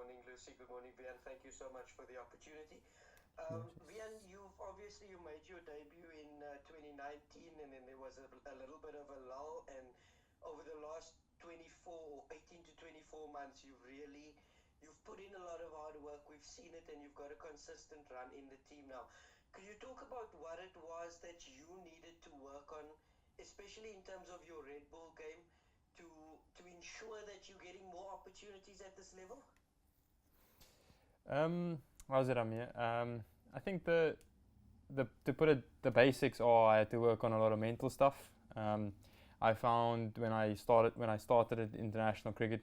morning, Lucy. Good morning, Wiaan. Thank you so much for the opportunity. No worries. Wiaan, you made your debut in 2019, and then there was a little bit of a lull. And over the last 18 to 24 months, you've put in a lot of hard work. We've seen it, and you've got a consistent run in the team now. Could you talk about what it was that you needed to work on, especially in terms of your Red Bull game, to ensure that you're getting more opportunities at this level? How's it, Amir? I think the to put it, the basics are I had to work on a lot of mental stuff. I found when I started at international cricket,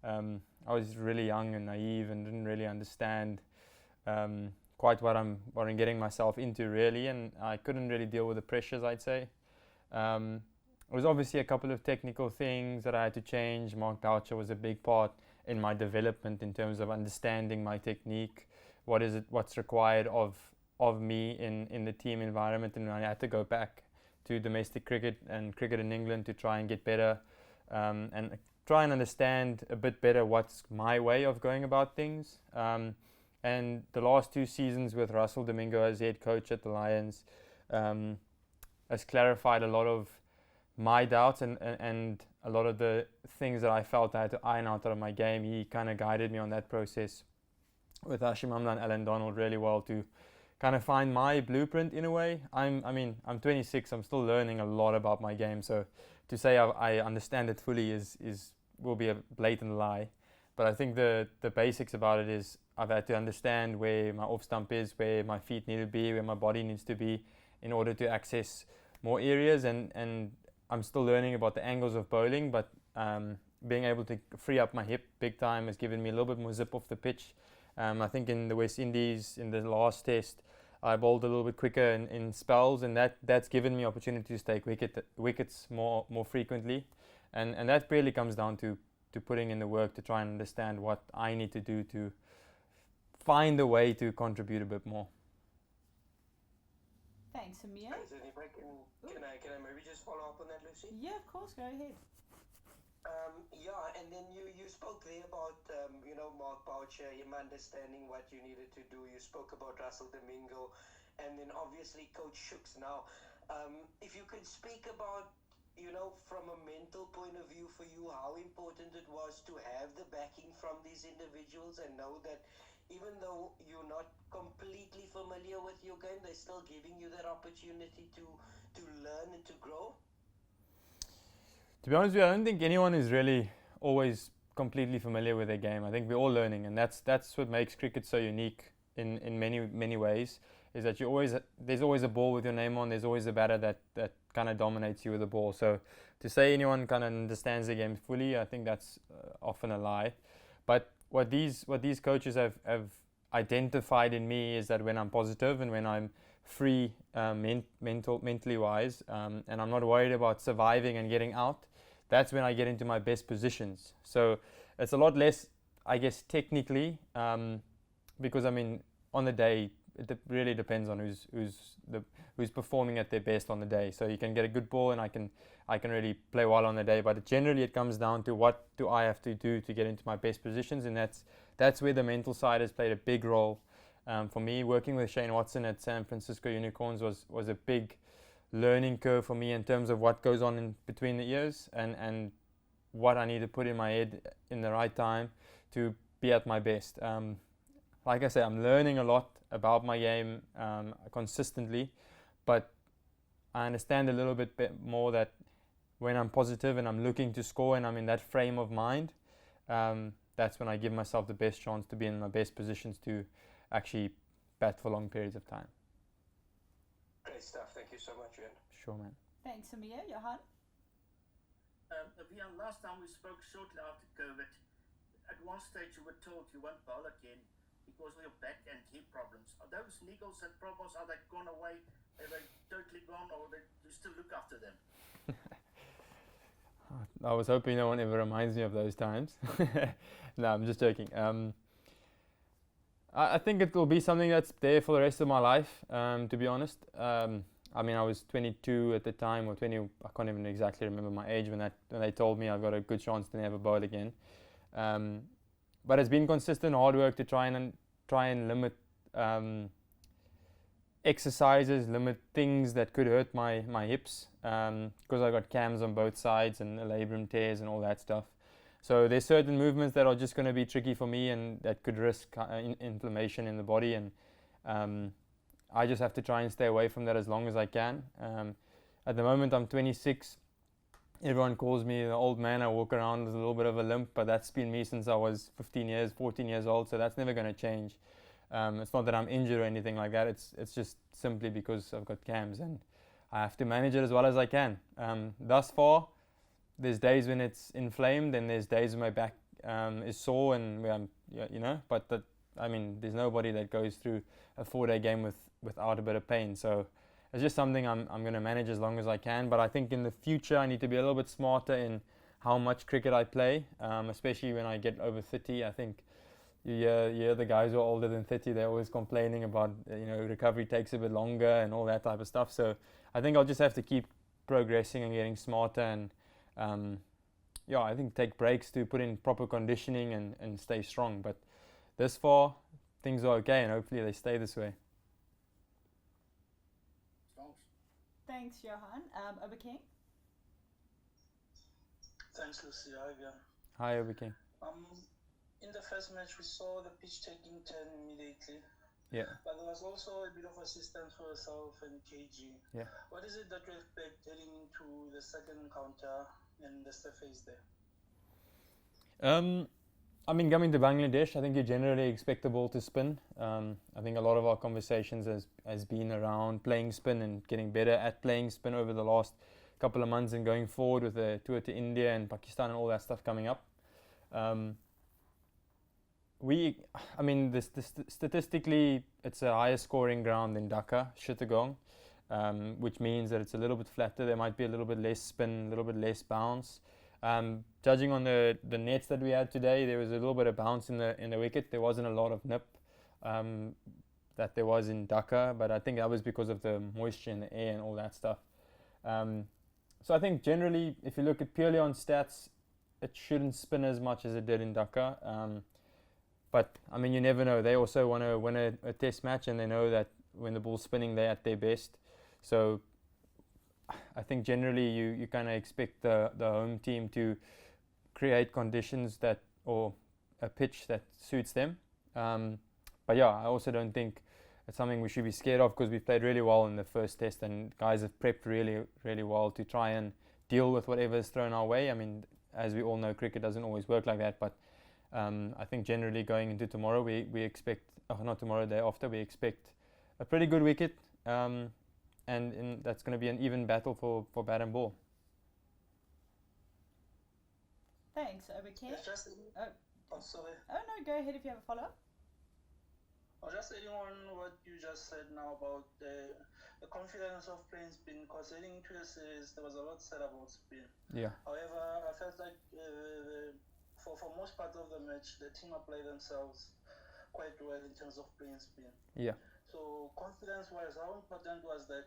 I was really young and naive and didn't really understand quite what I'm getting myself into really, and I couldn't really deal with the pressures. I'd say it was obviously a couple of technical things that I had to change. Mark Boucher was a big part in my development in terms of understanding my technique, what's required of me in the team environment, and I had to go back to domestic cricket and cricket in England to try and get better and try and understand a bit better what's my way of going about things. And the last 2 seasons with Russell Domingo as head coach at the Lions um, has clarified a lot of my doubts and a lot of the things that I felt I had to iron out of my game. He kind of guided me on that process with Hashim Amla and Alan Donald really well to kind of find my blueprint in a way. I'm 26. I'm still learning a lot about my game. So to say I understand it fully is will be a blatant lie. But I think the basics about it is I've had to understand where my off stump is, where my feet need to be, where my body needs to be, in order to access more areas. And I'm still learning about the angles of bowling, but being able to free up my hip big time has given me a little bit more zip off the pitch. I think in the West Indies, in the last test, I bowled a little bit quicker in spells, and that's given me opportunities to take wickets more frequently, and that really comes down to putting in the work to try and understand what I need to do to find a way to contribute a bit more. Thanks, Amir. Thanks, and if I can I maybe just follow up on that, Lucy? Yeah, of course, go ahead. Yeah, and then you spoke there about Mark Boucher, him understanding what you needed to do. You spoke about Russell Domingo, and then obviously Coach Shooks now. If you could speak about from a mental point of view for you, how important it was to have the backing from these individuals and know that even though you're not completely familiar with your game, they're still giving you that opportunity to learn and to grow. To be honest with you, I don't think anyone is really always completely familiar with their game. I think we're all learning, and that's what makes cricket so unique in many ways. Is that there's always a ball with your name on. There's always a batter that kind of dominates you with the ball. So to say anyone kind of understands the game fully, I think that's often a lie. But what these coaches have identified in me is that when I'm positive and when I'm free mentally wise, and I'm not worried about surviving and getting out, that's when I get into my best positions. So it's a lot less, I guess, technically, because I mean, on the day, really depends on who's performing at their best on the day. So you can get a good ball, and I can really play well on the day. But generally, it comes down to what do I have to do to get into my best positions, and that's where the mental side has played a big role. For me, working with Shane Watson at San Francisco Unicorns was a big learning curve for me in terms of what goes on in between the ears and what I need to put in my head in the right time to be at my best. Like I say, I'm learning a lot about my game consistently, but I understand a little bit more that when I'm positive and I'm looking to score and I'm in that frame of mind, that's when I give myself the best chance to be in my best positions to actually bat for long periods of time. Great stuff. Thank you so much, Wiaan. Sure, man. Thanks, Amir. Johan? Wiaan, last time we spoke shortly after COVID, at one stage you were told you won't bowl again because of your back and hip problems. Are those niggles and problems, are they gone away? Are they totally gone, or do you still look after them? I was hoping no one ever reminds me of those times. No, I'm just joking. I think it will be something that's there for the rest of my life, to be honest. I mean, I was 22 at the time, or 20, I can't even exactly remember my age when they told me I've got a good chance to never bowl again. but it's been consistent hard work to try and limit exercises, limit things that could hurt my hips, because I got cams on both sides and labrum tears and all that stuff. So there's certain movements that are just going to be tricky for me and that could risk inflammation in the body, and I just have to try and stay away from that as long as I can. At the moment I'm 26. Everyone calls me the old man. I walk around with a little bit of a limp, but that's been me since I was 14 years old, so that's never going to change. It's not that I'm injured or anything like that. It's just simply because I've got cams and I have to manage it as well as I can. Thus far, there's days when it's inflamed and there's days when my back is sore and but there's nobody that goes through a 4-day game without a bit of pain. So it's just something I'm going to manage as long as I can. But I think in the future I need to be a little bit smarter in how much cricket I play, especially when I get over 30. I think you hear the guys who are older than 30, they're always complaining about recovery takes a bit longer and all that type of stuff. So I think I'll just have to keep progressing and getting smarter and I think take breaks to put in proper conditioning and stay strong. But this far things are okay and hopefully they stay this way. Thanks, Johan. Oberking? Thanks, Lucy. Hi again. Hi, Oberking. In the first match, we saw the pitch taking turn immediately. Yeah. But there was also a bit of assistance for yourself and KG. Yeah. What is it that you expect heading into the second encounter and the surface there? Coming to Bangladesh, I think you generally expect the ball to spin. I think a lot of our conversations has been around playing spin and getting better at playing spin over the last couple of months and going forward with the tour to India and Pakistan and all that stuff coming up. Statistically, it's a higher scoring ground than Dhaka, Chittagong, which means that it's a little bit flatter. There might be a little bit less spin, a little bit less bounce. Judging on the nets that we had today, there was a little bit of bounce in the wicket. There wasn't a lot of nip that there was in Dhaka, but I think that was because of the moisture in the air and all that stuff. So I think generally, if you look at purely on stats, it shouldn't spin as much as it did in Dhaka. But you never know. They also want to win a test match, and they know that when the ball's spinning, they're at their best. So I think generally you kind of expect the home team to create conditions or a pitch that suits them. But yeah, I also don't think it's something we should be scared of, because we played really well in the first test and guys have prepped really, really well to try and deal with whatever is thrown our way. As we all know, cricket doesn't always work like that, but I think generally going into tomorrow, we expect, not tomorrow, day after, we expect a pretty good wicket. And that's going to be an even battle for bat and ball. Thanks, Oberking. Sorry. Oh no, go ahead if you have a follow-up. I was just adding on what you just said now about the confidence of playing spin, because heading into the series, there was a lot said about spin. Yeah. However, I felt like for most part of the match, the team applied themselves quite well in terms of playing spin. Yeah. So confidence-wise, how important was that,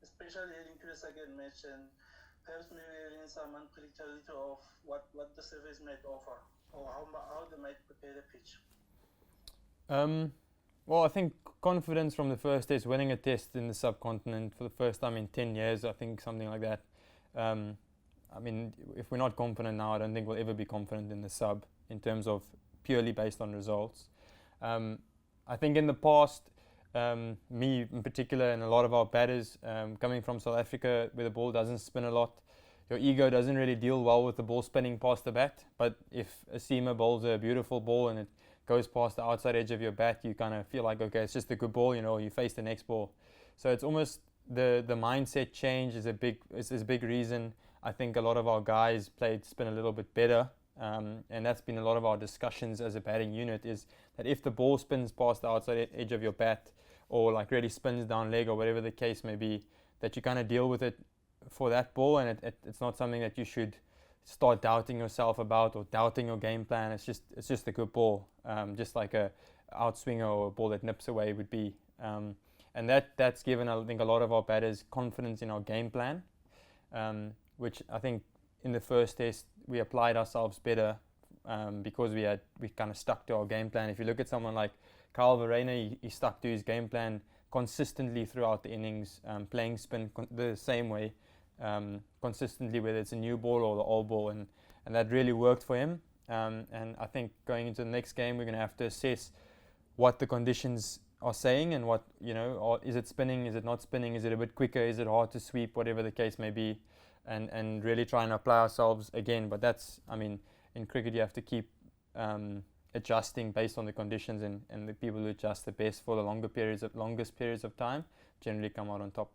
especially heading to the second match, and perhaps maybe having some unpredictability of what the surface might offer, or how they might prepare the pitch? Well, I think confidence from the first test, winning a test in the subcontinent for the first time in 10 years, I think something like that. If we're not confident now, I don't think we'll ever be confident in the sub in terms of purely based on results. I think in the past, me in particular and a lot of our batters coming from South Africa where the ball doesn't spin a lot, your ego doesn't really deal well with the ball spinning past the bat. But if a seamer bowls a beautiful ball and it goes past the outside edge of your bat, you kind of feel like, okay, it's just a good ball, you face the next ball. So it's almost the mindset change is a big reason. I think a lot of our guys played spin a little bit better, and that's been a lot of our discussions as a batting unit, is that if the ball spins past the outside edge of your bat, or like really spins down leg, or whatever the case may be, that you kind of deal with it for that ball, and it's not something that you should start doubting yourself about or doubting your game plan. It's just a good ball, just like a outswinger or a ball that nips away would be, and that's given, I think, a lot of our batters confidence in our game plan, which I think in the first test we applied ourselves better because we kind of stuck to our game plan. If you look at someone like Kyle Verreynne, he stuck to his game plan consistently throughout the innings, playing spin the same way, consistently, whether it's a new ball or the old ball, and that really worked for him. And I think going into the next game, we're going to have to assess what the conditions are saying and what, or is it spinning, is it not spinning, is it a bit quicker, is it hard to sweep, whatever the case may be, and really try and apply ourselves again. But that's, in cricket you have to keep adjusting based on the conditions, and the people who adjust the best for the longest periods of time generally come out on top.